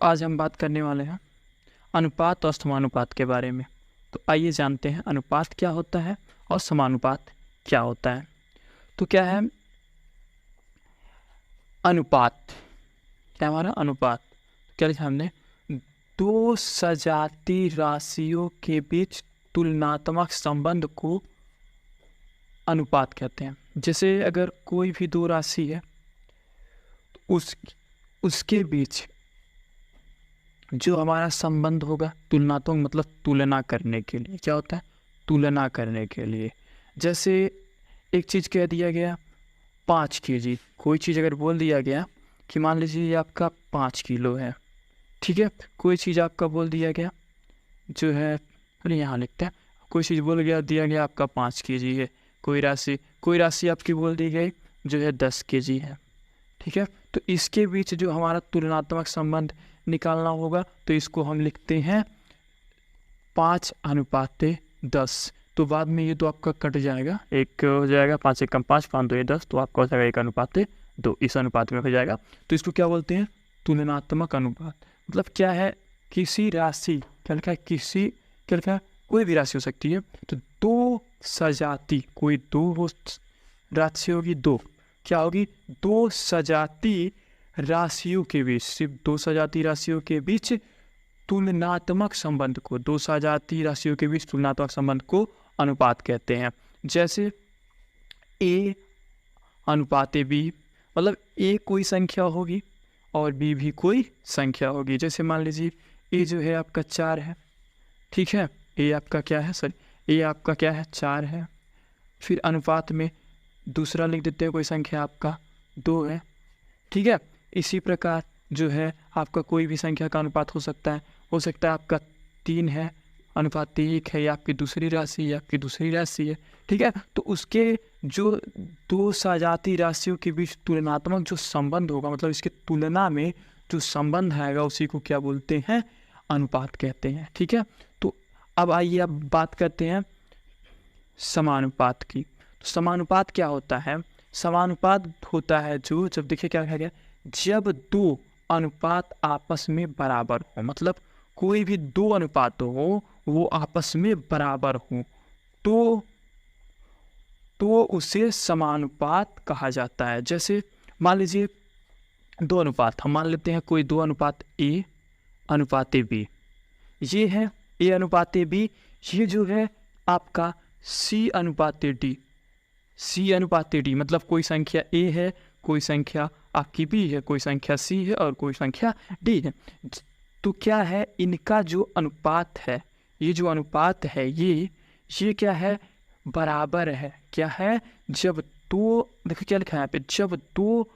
आज हम बात करने वाले हैं अनुपात और समानुपात के बारे में। तो आइए जानते हैं अनुपात क्या होता है और समानुपात क्या होता है। तो क्या है अनुपात? क्या हमारा अनुपात? क्या लिखा हमने? दो सजाती राशियों के बीच तुलनात्मक संबंध को अनुपात कहते हैं। जैसे अगर कोई भी दो राशि है तो उसके बीच जो हमारा संबंध होगा तुलनात्मक, मतलब तुलना करने के लिए। क्या होता है? तुलना करने के लिए। जैसे एक चीज़ कह दिया गया 5 kg, कोई चीज़ अगर बोल दिया गया कि मान लीजिए ये आपका 5 किलो है, ठीक है। कोई चीज़ आपका बोल दिया गया जो है, अरे यहाँ लिखते हैं, कोई चीज़ दिया गया आपका 5 kg है। कोई राशि आपकी बोल दी गई जो है 10 kg है, ठीक है। तो इसके बीच जो हमारा तुलनात्मक संबंध निकालना होगा तो इसको हम लिखते हैं 5:10। तो बाद में ये तो आपका कट जाएगा, एक हो जाएगा 5 एकम 5, 5 2 10, तो आपका हो जाएगा 1:2। इस अनुपात में हो जाएगा। तो इसको क्या बोलते हैं? तुलनात्मक अनुपात। मतलब क्या है? किसी राशि, क्या लिखा है? क्या लिखा है? कोई भी राशि हो सकती है। तो दो सजाती, कोई दो राशि होगी, दो क्या होगी? दो सजाती राशियों के बीच, सिर्फ दो सजाती राशियों के बीच तुलनात्मक संबंध को, दो सजाती राशियों के बीच तुलनात्मक संबंध को अनुपात कहते हैं। जैसे a अनुपात b, मतलब a कोई संख्या होगी और b भी कोई संख्या होगी। जैसे मान लीजिए a जो है आपका 4 है, ठीक है। a आपका क्या है? a आपका क्या है? 4 है। फिर अनुपात में दूसरा लिख देते हैं, कोई संख्या आपका 2 है, ठीक है। इसी प्रकार जो है आपका कोई भी संख्या का अनुपात हो सकता है आपका 3 है, अनुपात 1 है, या आपकी दूसरी राशि है, ठीक है। तो उसके जो दो सजाती राशियों के बीच तुलनात्मक जो संबंध होगा, मतलब इसके तुलना में जो संबंध आएगा उसी को क्या बोलते हैं? अनुपात कहते हैं, ठीक है। तो अब आइए अब बात करते हैं समानुपात की। तो समानुपात क्या होता है? समानुपात होता है जो, जब देखिए क्या कहा गया, जब दो अनुपात आपस में बराबर हो, मतलब कोई भी दो अनुपात हो वो आपस में बराबर हो तो उसे समानुपात कहा जाता है। जैसे मान लीजिए दो अनुपात, हम मान लेते हैं कोई दो अनुपात a अनुपात b, ये है a अनुपात b, ये जो है आपका c अनुपात d, मतलब कोई संख्या a है, कोई संख्या आपकी b है, कोई संख्या c है और कोई संख्या d है। तो क्या है? इनका जो अनुपात है, ये जो अनुपात है ये क्या है? बराबर है। क्या है? जब दो, देखो क्या लिखा है यहाँ पे, जब दो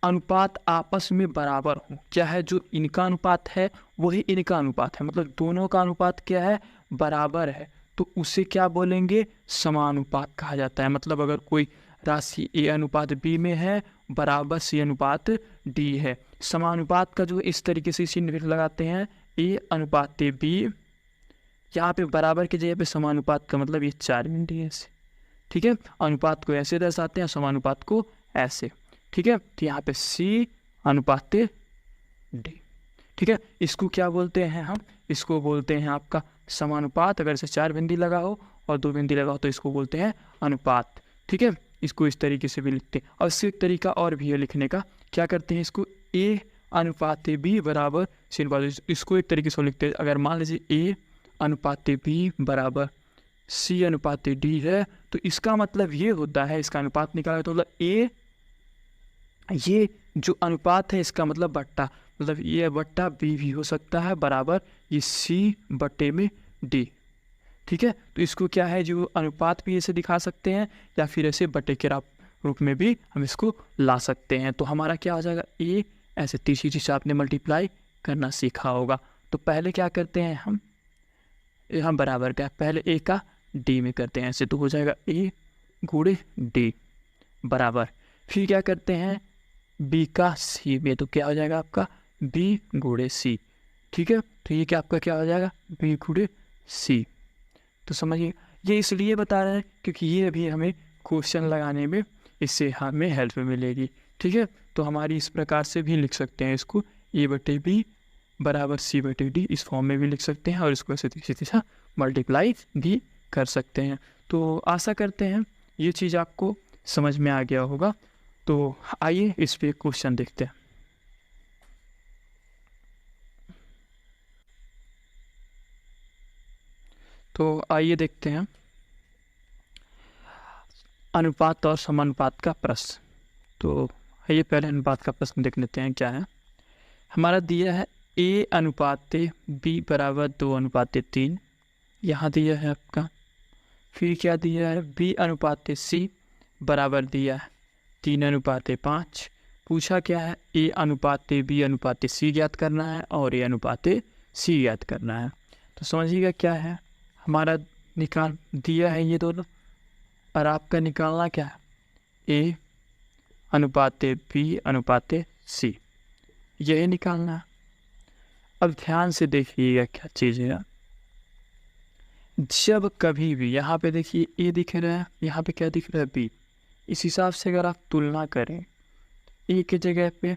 अनुपात आपस में बराबर हो। क्या है? जो इनका अनुपात है वही इनका अनुपात है, मतलब दोनों का अनुपात क्या है? बराबर है। तो उसे क्या बोलेंगे? समानुपात कहा जाता है। मतलब अगर कोई राशि a अनुपात b में है बराबर c अनुपात d है। समानुपात का जो इस तरीके से चिन्ह लगाते हैं, a अनुपात b, यहाँ पे बराबर की जगह पे समानुपात का मतलब ये 4 बिंदी है ऐसे, ठीक है। अनुपात को ऐसे दर्शाते हैं, समानुपात को ऐसे, ठीक है। तो यहाँ पे c अनुपात d, ठीक है। इसको क्या बोलते हैं? हम इसको बोलते हैं आपका समानुपात। अगर इसे 4 बिंदी लगा हो और 2 बिंदी लगा हो तो इसको बोलते हैं अनुपात, ठीक है। इसको इस तरीके से भी लिखते हैं। और इससे एक तरीका और भी है लिखने का। क्या करते हैं? इसको a अनुपात b बराबर c अनुपात, इसको एक तरीके से लिखते हैं। अगर मान लीजिए a अनुपात b बराबर c अनुपात d है तो इसका मतलब ये होता है, इसका अनुपात निकाला तो मतलब a, ये जो अनुपात है इसका मतलब बट्टा, मतलब ये बट्टा b भी हो सकता है बराबर ये c बट्टे में d, ठीक है। तो इसको क्या है, जो अनुपात भी ऐसे दिखा सकते हैं या फिर ऐसे बटे के रूप में भी हम इसको ला सकते हैं। तो हमारा क्या हो जाएगा? a ऐसे तीसरी चीज़ आपने मल्टीप्लाई करना सीखा होगा। तो पहले क्या करते हैं हम बराबर क्या, पहले a का d में करते हैं ऐसे, तो हो जाएगा a गुणे d बराबर, फिर क्या करते हैं b का c में, तो क्या हो जाएगा आपका b गुणे c, ठीक है। तो ये क्या आपका क्या हो जाएगा? b गुणे c। तो समझिए, ये इसलिए बता रहे हैं क्योंकि ये अभी हमें क्वेश्चन लगाने में इससे हमें हेल्प मिलेगी, ठीक है। तो हमारी इस प्रकार से भी लिख सकते हैं इसको a बटे b बराबर C/D इस फॉर्म में भी लिख सकते हैं और इसको ऐसे सीधा मल्टीप्लाई भी कर सकते हैं। तो आशा करते हैं ये चीज़ आपको समझ में आ गया होगा। तो आइए इस पे क्वेश्चन देखते हैं। तो आइए देखते हैं अनुपात और समानुपात का प्रश्न। तो आइए पहले अनुपात का प्रश्न देख लेते हैं क्या है। हमारा दिया है A/B बराबर 2/3, यहाँ दिया है आपका। फिर क्या दिया है B/C बराबर दिया है 3/5। पूछा क्या है A/B/C ज्ञात करना है और A/C ज्ञात करना है। तो समझिएगा क्या है हमारा निकाल दिया है ये दोनों और आपका निकालना क्या है A/B/C, यही निकालना है। अब ध्यान से देखिएगा क्या चीज़ है। जब कभी भी यहाँ पे देखिए A दिख रहा है, यहाँ पे क्या दिख रहा है B, इस हिसाब से अगर आप तुलना करें A की जगह पे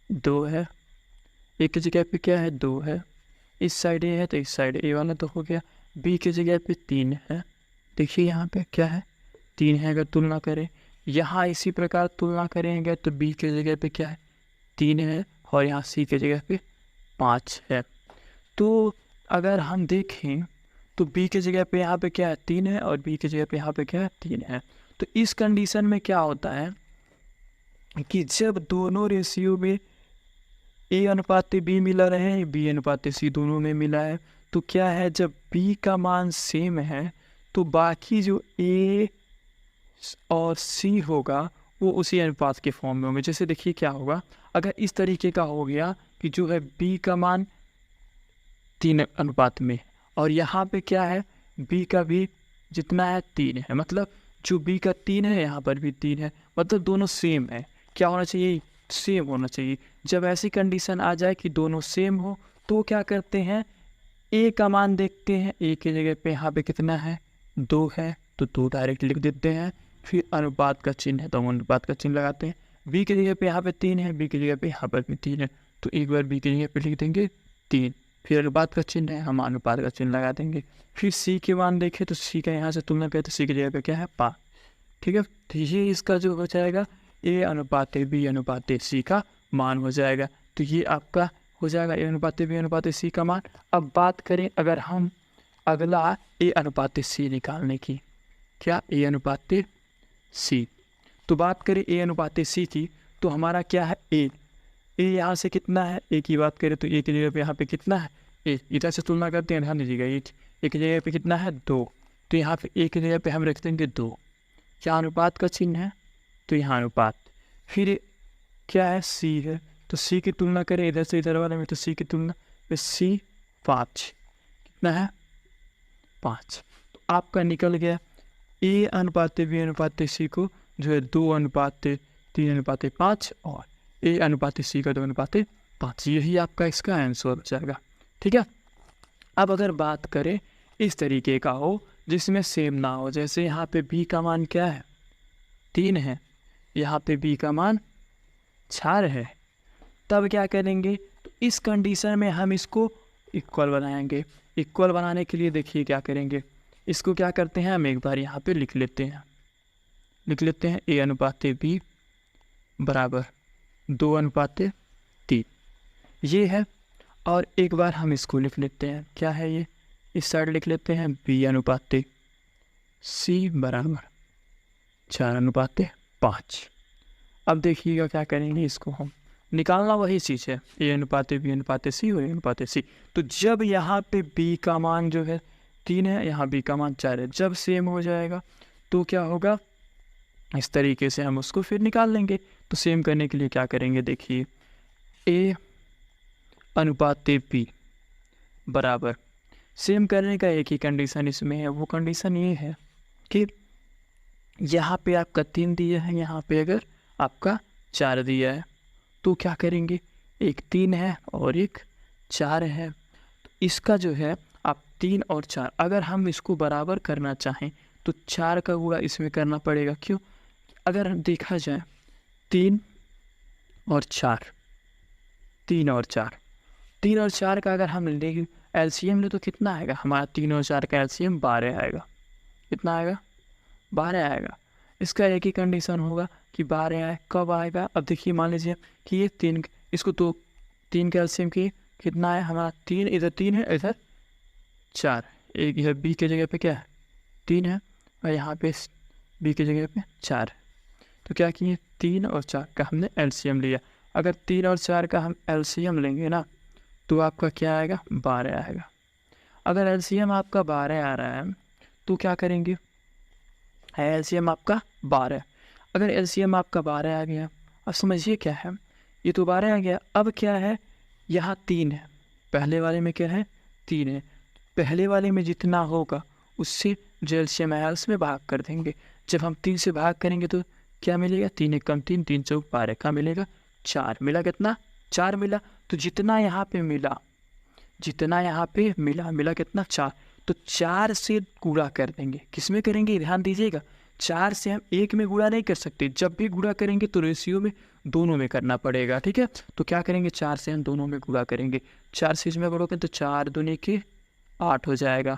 2 है, A की जगह पे क्या है 2 है, इस साइड A है तो इस साइड A वाला तो हो गया। B की जगह पे 3 है, देखिए यहाँ पे क्या है 3 है। अगर तुलना करें यहाँ इसी प्रकार तुलना करेंगे तो B की जगह पे क्या है 3 है और यहाँ C की जगह पे 5 है। तो अगर हम देखें तो B की जगह पे यहाँ पे क्या है 3 है और B की जगह पे यहाँ पे क्या है 3 है। तो इस कंडीशन में क्या होता है कि जब दोनों रेशियो में A/B मिला रहे, B/C दोनों में मिला है, तो क्या है जब B का मान सेम है तो बाकी जो A और C होगा वो उसी अनुपात के फॉर्म में होंगे। जैसे देखिए क्या होगा अगर इस तरीके का हो गया कि जो है B का मान 3 अनुपात में और यहाँ पे क्या है B का भी जितना है 3 है, मतलब जो B का 3 है यहाँ पर भी 3 है, मतलब दोनों सेम है। क्या होना चाहिए सेम होना चाहिए। जब ऐसी कंडीशन आ जाए कि दोनों सेम हो तो क्या करते हैं A का मान देखते हैं, A की जगह पे यहाँ पे कितना है 2 है तो 2 डायरेक्ट लिख देते हैं। फिर अनुपात का चिन्ह है तो हम अनुपात का चिन्ह लगाते हैं। B की जगह पे यहाँ पे 3 है, B की जगह पे यहाँ पर भी 3 है तो एक बार B की जगह पे लिख देंगे 3। फिर अनुपात का चिन्ह है हम अनुपात का चिन्ह लगा देंगे। फिर C के मान देखें तो C का यहाँ से तुलना करें तो C की जगह पे क्या है 5। ठीक है, तो ये इसका जो हो जाएगा A/B/C का मान हो जाएगा। तो ये आपका हो जाएगा A/B/C का मान। अब बात करें अगर हम अगला A/C निकालने की, क्या A/C, तो बात करें A/C की तो हमारा क्या है A यहाँ से कितना है A की बात करें तो A की जगह पे यहाँ पे कितना है A, इधर से तुलना करते हैं, ध्यान दीजिएगा A की जगह पे कितना है 2 तो यहाँ पे A की जगह पे हम रख देंगे 2। क्या अनुपात का चिन्ह है तो यहाँ अनुपात। फिर क्या है C है तो C की तुलना करें इधर से इधर वाले में तो C की तुलना में C 5 कितना है 5। तो आपका निकल गया A/B/C को जो है 2/3/5 और A/C का 2/5। यही आपका इसका आंसर हो जाएगा। ठीक है, अब अगर बात करें इस तरीके का हो जिसमें सेम ना हो, जैसे यहाँ पे B का मान क्या है 3 है, यहाँ पे B का मान 4 है, तब क्या करेंगे तो इस कंडीशन में हम इसको इक्वल बनाएंगे। इक्वल बनाने के लिए देखिए क्या करेंगे, इसको क्या करते हैं हम एक बार यहाँ पे लिख लेते हैं A/B बराबर 2/3 ये है। और एक बार हम इसको लिख लेते हैं, क्या है ये इस साइड लिख लेते हैं B/C बराबर 4/5। अब देखिएगा क्या करेंगे, इसको हम निकालना वही चीज़ है A/B/C और A/C। तो जब यहाँ पे B का मान जो है 3 है, यहाँ B का मान 4 है, जब सेम हो जाएगा तो क्या होगा इस तरीके से हम उसको फिर निकाल लेंगे। तो सेम करने के लिए क्या करेंगे देखिए A/B बराबर सेम करने का एक ही कंडीशन इसमें है, वो कंडीशन ये है कि यहाँ पे आपका 3 दिया है, यहाँ पे अगर आपका 4 दिया है तो क्या करेंगे एक 3 है और एक 4 है, तो इसका जो है आप 3 और 4 अगर हम इसको बराबर करना चाहें तो 4 का गुणा इसमें करना पड़ेगा। क्यों, अगर देखा जाए 3 और 4 3 और 4 का अगर हम ले एलसीएम ले तो कितना आएगा हमारा? 3 और 4 का एलसीएम 12 आएगा। कितना आएगा? 12 आएगा। इसका एक ही कंडीशन होगा कि 12 आए। कब आएगा? अब देखिए मान लीजिए कि ये 3, इसको तो 3 का एलसीएम की कितना है हमारा? 3, इधर 3 है, इधर 4। एक इधर बी के जगह पे क्या है? 3 है, और यहाँ पे बी की जगह पे 4। तो क्या किए? 3 और 4 का हमने एलसीएम लिया। अगर 3 और 4 का हम एलसीएम लेंगे ना तो आपका क्या आएगा? 12 आएगा। अगर एलसीएम आपका 12 आ रहा है तो क्या करेंगे? एलसीएम आपका 12। अगर एलसीएम आपका 12 आ गया, अब समझिए क्या है, ये तो 12 आ गया। अब क्या है? यहाँ 3 है, पहले वाले में क्या है? 3 है। पहले वाले में जितना होगा उससे जो एलसीएम है उसमें भाग कर देंगे। जब हम 3 से भाग करेंगे तो क्या मिलेगा? 3 एक कम 3, 3 चौक 12 का मिलेगा 4। मिला कितना? 4 मिला। तो जितना यहाँ पे मिला, जितना यहाँ पे मिला कितना? 4। तो 4 से गुणा कर देंगे। किस में करेंगे? ध्यान दीजिएगा, 4 से हम 1 में गुणा नहीं कर सकते। जब भी गुणा करेंगे तो रेशियो में दोनों में करना पड़ेगा, ठीक है। तो क्या करेंगे? 4 से हम दोनों में गुणा करेंगे। 4 से इसमें बढ़ोगे तो 4 दूनी के 8 हो जाएगा।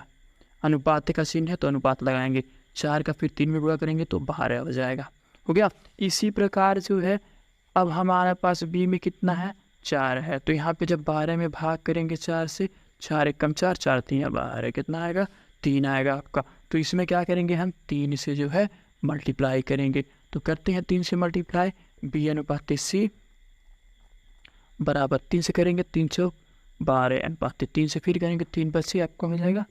अनुपात का चिन्ह है तो अनुपात लगाएंगे। 4 का फिर 3 में गुणा करेंगे तो 12 हो जाएगा। हो गया। इसी प्रकार जो है अब हमारे पास बी में कितना है? 4 है। तो यहाँ पे जब 12 में भाग करेंगे 4 से, 4 एक कम 4, 4 3 12, कितना आएगा? 3 आएगा आपका। तो इसमें क्या करेंगे? हम 3 से जो है मल्टीप्लाई करेंगे। तो करते हैं 3 से मल्टीप्लाई। बी अनुपात सी बराबर 3 से करेंगे 3 चौक 12 अनुपात 3 से फिर करेंगे 3 पर से आपको मिल जाएगा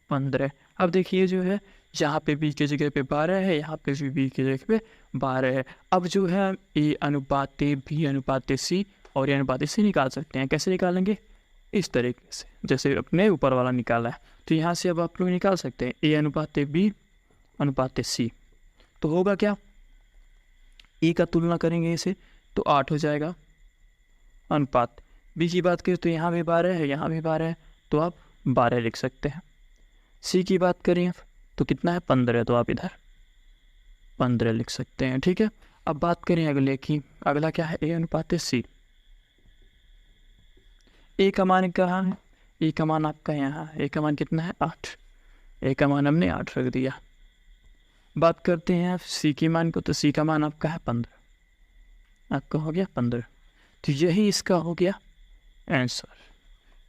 15। अब देखिए जो है यहाँ पे बी की जगह पे 12 है, यहाँ पे भी बी की जगह पे 12 है। अब जो है ए अनुपात बी अनुपात सी और ए अनुपात सी निकाल सकते हैं। कैसे निकालेंगे? इस तरीके से जैसे अपने ऊपर वाला निकाला है। तो यहाँ से अब आप लोग निकाल सकते हैं ए अनुपात बी अनुपात सी। तो होगा क्या? ए का तुलना करेंगे इसे तो 8 हो जाएगा अनुपात। बी की बात करें तो यहाँ भी 12 है, यहाँ भी 12 है, तो आप 12 लिख सकते हैं। सी की बात करें तो कितना है? 15, तो आप इधर 15 लिख सकते हैं, ठीक है। अब बात करें अगले की। अगला क्या है? ए अनुपात सी। ए का मान कहाँ है? ए का मान आपका यहाँ है। ए का मान कितना है? 8। ए का मान हमने 8 रख दिया। बात करते हैं सी के मान को, तो सी का मान आपका है 15। आपका हो गया 15। तो यही इसका हो गया आंसर,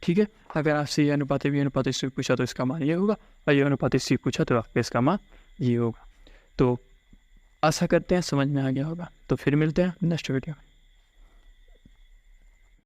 ठीक है। अगर आपसे ये अनुपात बी अनुपात सी पूछा तो इसका मान ये होगा, और ये अनुपात सी पूछा तो आपका इसका मान ये होगा। तो आशा करते हैं समझ में आ गया होगा। तो फिर मिलते हैं नेक्स्ट वीडियो में।